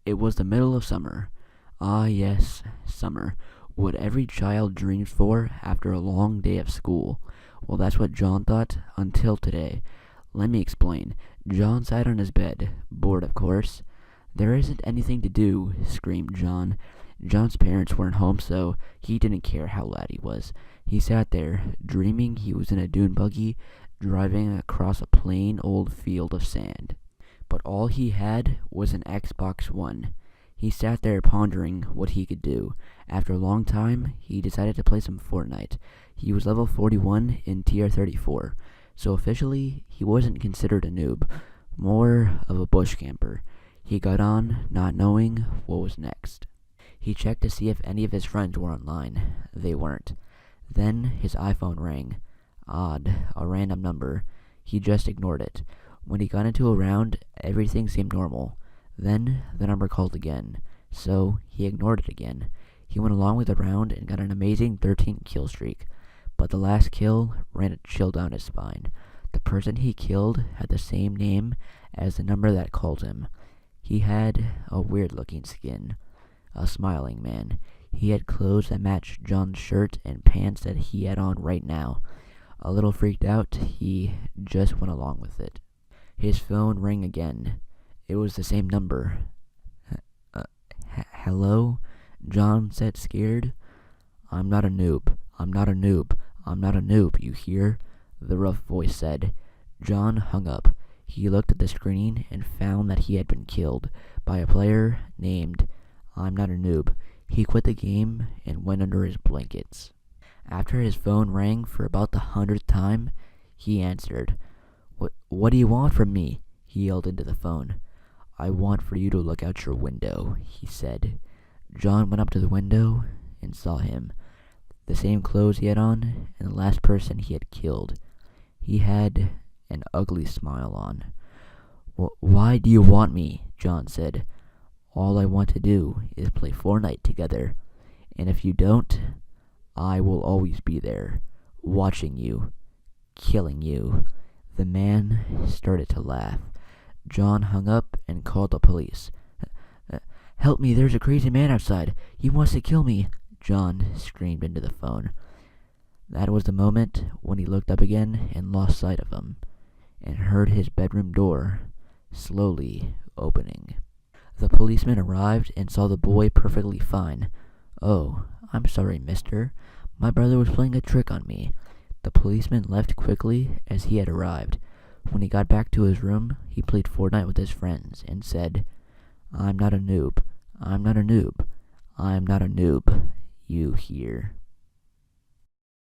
It was the middle of summer. Ah, yes, summer. What every child dreams for after a long day of school. Well, that's what John thought until today. Let me explain. John sat on his bed, bored of course. There isn't anything to do, screamed John. John's parents weren't home, so he didn't care how loud he was. He sat there, dreaming he was in a dune buggy, driving across a plain old field of sand. But all he had was an Xbox One. He sat there pondering what he could do. After a long time, he decided to play some Fortnite. He was level 41 in tier 34, so officially he wasn't considered a noob, more of a bush camper. He got on, not knowing what was next. He checked to see if any of his friends were online. They weren't. Then his iPhone rang. Odd, a random number. He just ignored it. When he got into a round, everything seemed normal. Then the number called again, so he ignored it again. He went along with the round and got an amazing 13 kill streak. But the last kill ran a chill down his spine. The person he killed had the same name as the number that called him. He had a weird looking skin. A smiling man. He had clothes that matched John's shirt and pants that he had on right now. A little freaked out, he just went along with it. His phone rang again. It was the same number. Hello? John said, scared. I'm not a noob. I'm not a noob. I'm not a noob, you hear? The rough voice said. John hung up. He looked at the screen and found that he had been killed by a player named I'm Not a Noob. He quit the game and went under his blankets. After his phone rang for about the 100th time, he answered. What do you want from me? He yelled into the phone. I want for you to look out your window, he said. John went up to the window and saw him. The same clothes he had on, and the last person he had killed. He had an ugly smile on. Why do you want me? John said. All I want to do is play Fortnite together, and if you don't, I will always be there, watching you, killing you. The man started to laugh. John hung up and called the police. Help me, there's a crazy man outside. He wants to kill me, John screamed into the phone. That was the moment when he looked up again and lost sight of him, and heard his bedroom door slowly opening. The policeman arrived and saw the boy perfectly fine. Oh, I'm sorry, mister. My brother was playing a trick on me. The policeman left quickly as he had arrived. When he got back to his room, he played Fortnite with his friends and said, I'm not a noob. I'm not a noob. I'm not a noob. You hear?